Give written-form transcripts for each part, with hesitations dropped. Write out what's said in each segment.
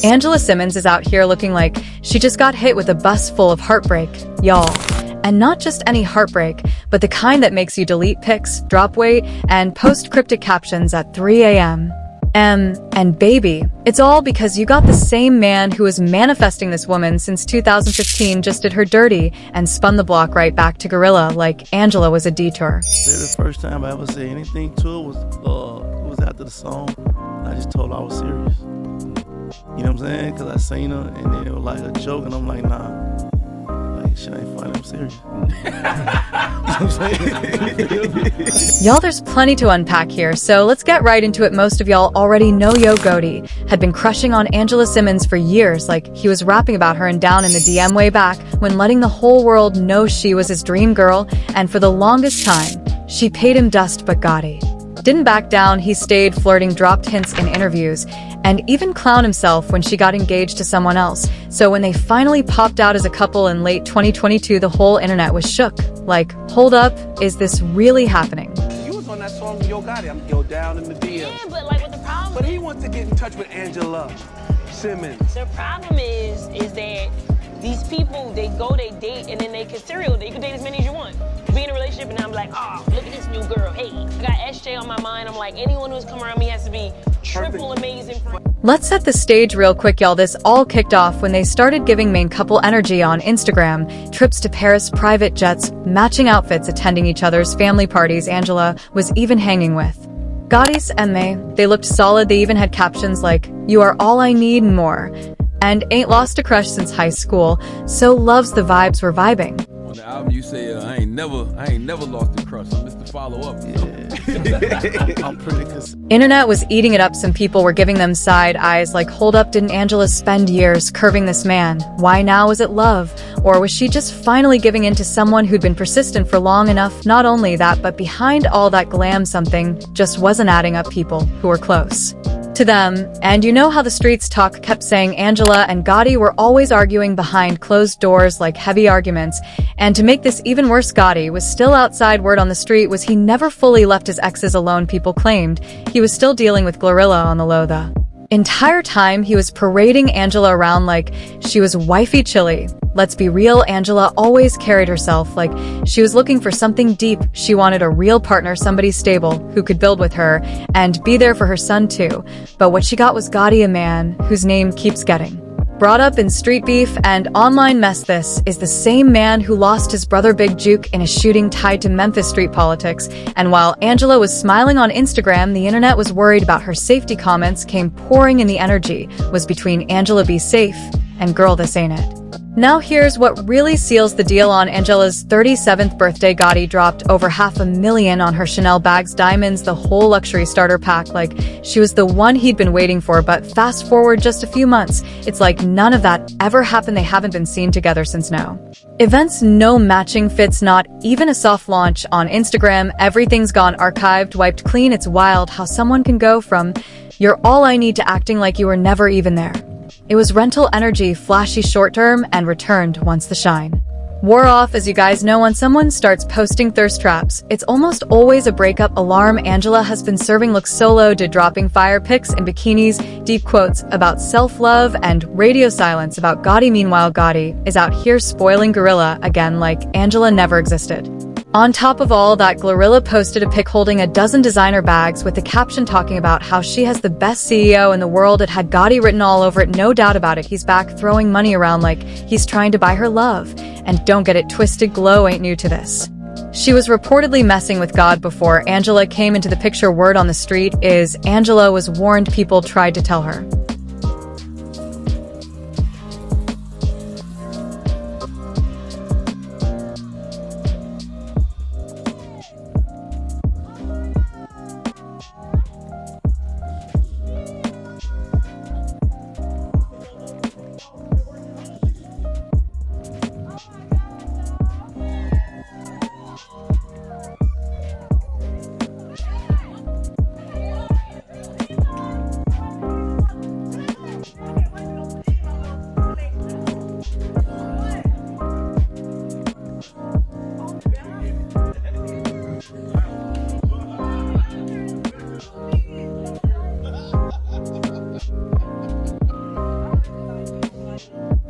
Angela Simmons is out here looking like she just got hit with a bus full of heartbreak, y'all. And not just any heartbreak, but the kind that makes you delete pics, drop weight, and post cryptic captions at 3 a.m. And baby, it's all because you got the same man who was manifesting this woman since 2015 just did her dirty and spun the block right back to GloRilla like Angela was a detour. The first time I ever said anything to her was after the song. I just told her I was serious. You know what I'm saying? Because I seen her and then it was like a joke and I'm like, nah. Like, shit ain't funny, I'm serious. You know what I'm saying? Y'all, there's plenty to unpack here, so let's get right into it. Most of y'all already know Yo Gotti had been crushing on Angela Simmons for years, like he was rapping about her and down in the DM way back when letting the whole world know she was his dream girl, and for the longest time, she paid him dust. But Gotti didn't back down. He stayed flirting, dropped hints in interviews, and even clowned himself when she got engaged to someone else. So when they finally popped out as a couple in late 2022, the whole internet was shook. Like, hold up, is this really happening? You was on that song with Yo Gotti, I'm Yo Down in the DM. Yeah, but like what the problem But he wants to get in touch with Angela Simmons. The problem is that these people, they date, and then they can serial date. You can date as many as you want. Be in a relationship, and I'm like, oh, look at this new girl. Hey, I got SJ on my mind. I'm like, anyone who's come around me has to be triple amazing. Let's set the stage real quick, y'all. This all kicked off when they started giving main couple energy on Instagram. Trips to Paris, private jets, matching outfits, attending each other's family parties. Angela was even hanging with Gotti's, and they looked solid. They even had captions like, "You are all I need and more," and ain't lost a crush since high school, so loves the vibes were vibing. On the album, you say, I ain't never lost a crush. I missed the follow-up. Yeah. I'm pretty consistent. Internet was eating it up. Some people were giving them side eyes like, hold up, didn't Angela spend years curving this man? Why now? Was it love? Or was she just finally giving in to someone who'd been persistent for long enough? Not only that, but behind all that glam, something just wasn't adding up. People who were close to them. And you know how the streets talk kept saying Angela and Gotti were always arguing behind closed doors, like heavy arguments. And to make this even worse, Gotti was still outside. Word on the street was he never fully left his exes alone. People claimed he was still dealing with GloRilla on the low. The entire time he was parading Angela around like she was wifey chili. Let's be real, Angela always carried herself like she was looking for something deep. She wanted a real partner, somebody stable, who could build with her and be there for her son too. But what she got was Gotti, a man whose name keeps getting brought up in street beef and online mess. This is the same man who lost his brother Big Juke in a shooting tied to Memphis street politics. And while Angela was smiling on Instagram, the internet was worried about her safety. Comments came pouring in. The energy was between Angela be safe and girl, this ain't it. Now here's what really seals the deal. On Angela's 37th birthday, Gotti dropped over $500,000 on her Chanel bags, diamonds, the whole luxury starter pack, like she was the one he'd been waiting for. But fast forward just a few months, it's like none of that ever happened. They haven't been seen together since. No events, no matching fits, not even a soft launch on Instagram. Everything's gone archived, wiped clean. It's wild how someone can go from "you're all I need" to acting like you were never even there. It was rental energy, flashy short-term, and returned once the shine wore off. As you guys know, when someone starts posting thirst traps, it's almost always a breakup alarm. Angela has been serving looks solo to dropping fire pics in bikinis, deep quotes about self-love, and radio silence about Gotti. Meanwhile, Gotti is out here spoiling GloRilla again like Angela never existed. On top of all that, GloRilla posted a pic holding a dozen designer bags with the caption talking about how she has the best CEO in the world. It had Gotti written all over it, no doubt about it. He's back throwing money around like he's trying to buy her love. And don't get it twisted, Glo ain't new to this. She was reportedly messing with God before Angela came into the picture. Word on the street is Angela was warned. People tried to tell her.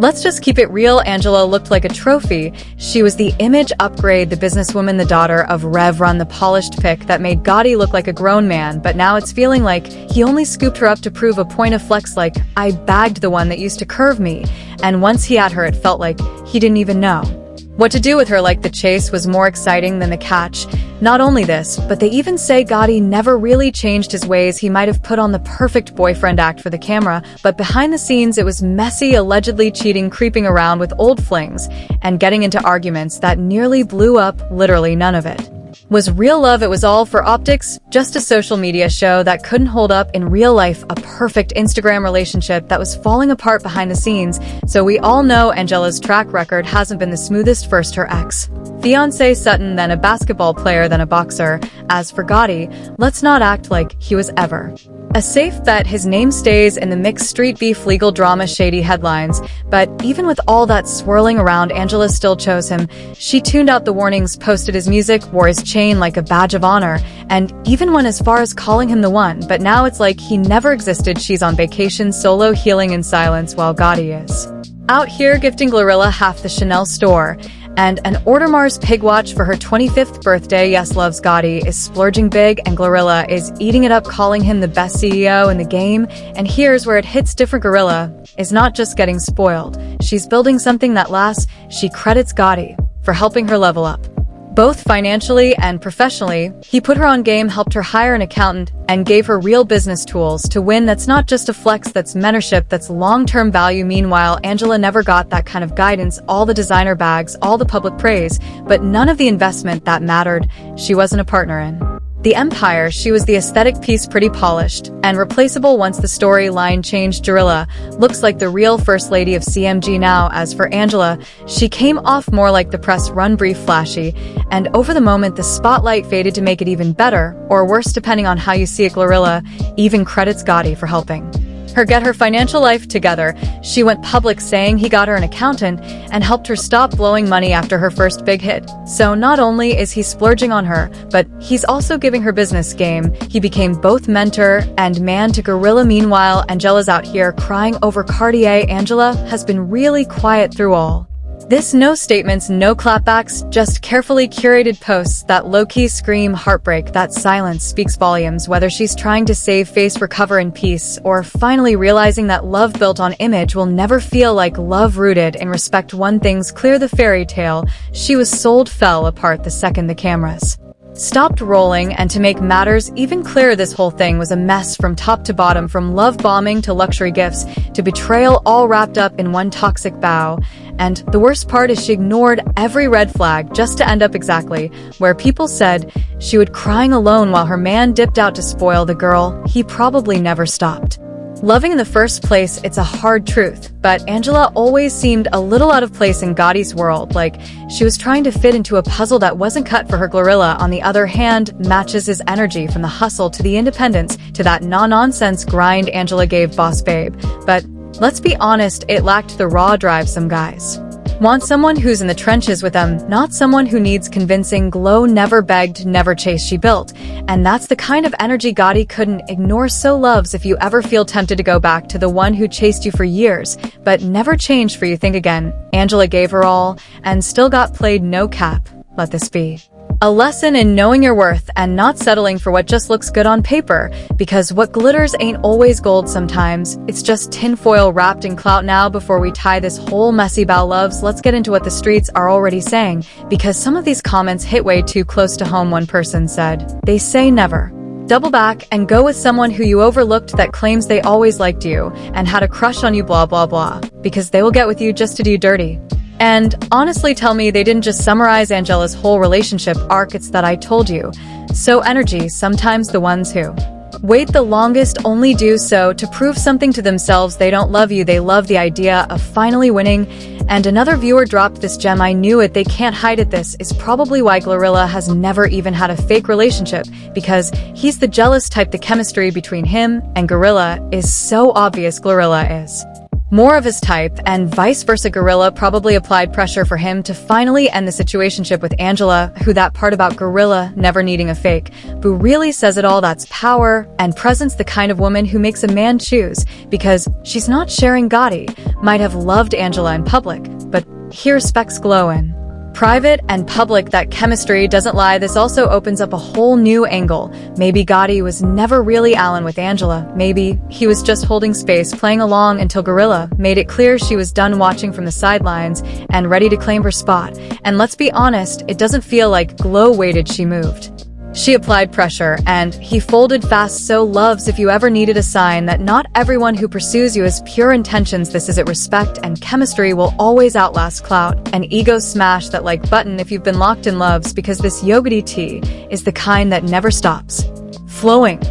Let's just keep it real, Angela looked like a trophy. She was the image upgrade, the businesswoman, the daughter of Rev Run, the polished pick that made Gotti look like a grown man, but now it's feeling like he only scooped her up to prove a point of flex, like, I bagged the one that used to curve me. And once he had her, it felt like he didn't even know what to do with her, like the chase was more exciting than the catch. Not only this, but they even say Gotti never really changed his ways. He might have put on the perfect boyfriend act for the camera, but behind the scenes it was messy, allegedly cheating, creeping around with old flings, and getting into arguments that nearly blew up. Literally none of it was real love. It was all for optics, just a social media show that couldn't hold up in real life, a perfect Instagram relationship that was falling apart behind the scenes. So we all know Angela's track record hasn't been the smoothest. First her ex-fiancé Sutton, then a basketball player, then a boxer. As for Gotti, let's not act like he was ever a safe bet. His name stays in the mixed street beef, legal drama, shady headlines. But even with all that swirling around, Angela still chose him. She tuned out the warnings, posted his music, wore his chain like a badge of honor, and even went as far as calling him the one. But now it's like he never existed. She's on vacation, solo, healing in silence, while Gotti is out here gifting GloRilla half the Chanel store and an Audemars Pig watch for her 25th birthday. Yes, loves Gotti, is splurging big, and GloRilla is eating it up, calling him the best CEO in the game. And here's where it hits different. GloRilla is not just getting spoiled. She's building something that lasts. She credits Gotti for helping her level up, both financially and professionally. He put her on game, helped her hire an accountant, and gave her real business tools to win. That's not just a flex, that's mentorship, that's long-term value. Meanwhile, Angela never got that kind of guidance, all the designer bags, all the public praise, but none of the investment that mattered. She wasn't a partner in the empire. She was the aesthetic piece, pretty polished and replaceable once the storyline changed. GloRilla looks like the real first lady of CMG now. As for Angela, she came off more like the press run, brief, flashy, and over the moment the spotlight faded to make it even better, or worse depending on how you see it. GloRilla even credits Gotti for helping her get her financial life together. She went public saying he got her an accountant and helped her stop blowing money after her first big hit. So not only is he splurging on her, but he's also giving her business game. He became both mentor and man to GloRilla. Meanwhile, Angela's out here crying over Cartier. Angela has been really quiet through all this. No statements, no clapbacks, just carefully curated posts that low-key scream heartbreak. That silence speaks volumes, whether she's trying to save face, recover in peace, or finally realizing that love built on image will never feel like love rooted in respect. One thing's clear, the fairy tale she was sold fell apart the second the cameras stopped rolling. And to make matters even clearer, this whole thing was a mess from top to bottom, from love bombing to luxury gifts to betrayal, all wrapped up in one toxic bow. And the worst part is she ignored every red flag just to end up exactly where people said she would, crying alone while her man dipped out to spoil the girl he probably never stopped loving in the first place. It's a hard truth, but Angela always seemed a little out of place in Gotti's world, like she was trying to fit into a puzzle that wasn't cut for her. GloRilla, on the other hand, matches his energy, from the hustle to the independence to that no-nonsense grind Angela gave Boss Babe. But let's be honest, it lacked the raw drive some guys want, someone who's in the trenches with them, not someone who needs convincing. Glo never begged, never chased, she built. And that's the kind of energy Gotti couldn't ignore. So loves, if you ever feel tempted to go back to the one who chased you for years, but never changed for you, think again. Angela gave her all, and still got played. No cap. Let this be a lesson in knowing your worth and not settling for what just looks good on paper, because what glitters ain't always gold. Sometimes it's just tinfoil wrapped in clout. Now, before we tie this whole messy bow, loves, let's get into what the streets are already saying, because some of these comments hit way too close to home. One person said, they say never double back and go with someone who you overlooked that claims they always liked you and had a crush on you, blah blah blah, because they will get with you just to do dirty. And honestly, tell me they didn't just summarize Angela's whole relationship arc. It's that I told you so energy. Sometimes the ones who wait the longest only do so to prove something to themselves. They don't love you, they love the idea of finally winning. And another viewer dropped this gem, I knew it, they can't hide it. This is probably why GloRilla has never even had a fake relationship, because he's the jealous type. The chemistry between him and GloRilla is so obvious. GloRilla is more of his type, and vice versa. GloRilla probably applied pressure for him to finally end the situationship with Angela, who that part about GloRilla never needing a fake boo really says it all. That's power and presence, the kind of woman who makes a man choose, because she's not sharing. Gotti might have loved Angela in public, but he respects Glo in private and public. That chemistry doesn't lie. This also opens up a whole new angle. Maybe Gotti was never really Allen with Angela. Maybe he was just holding space, playing along until GloRilla made it clear she was done watching from the sidelines and ready to claim her spot. And let's be honest, it doesn't feel like Glo waited, she moved. She applied pressure, and he folded fast. So loves, if you ever needed a sign that not everyone who pursues you has pure intentions, this is it. Respect and chemistry will always outlast clout and ego. Smash that like button if you've been locked in loves, because this Yo Gotti tea is the kind that never stops flowing.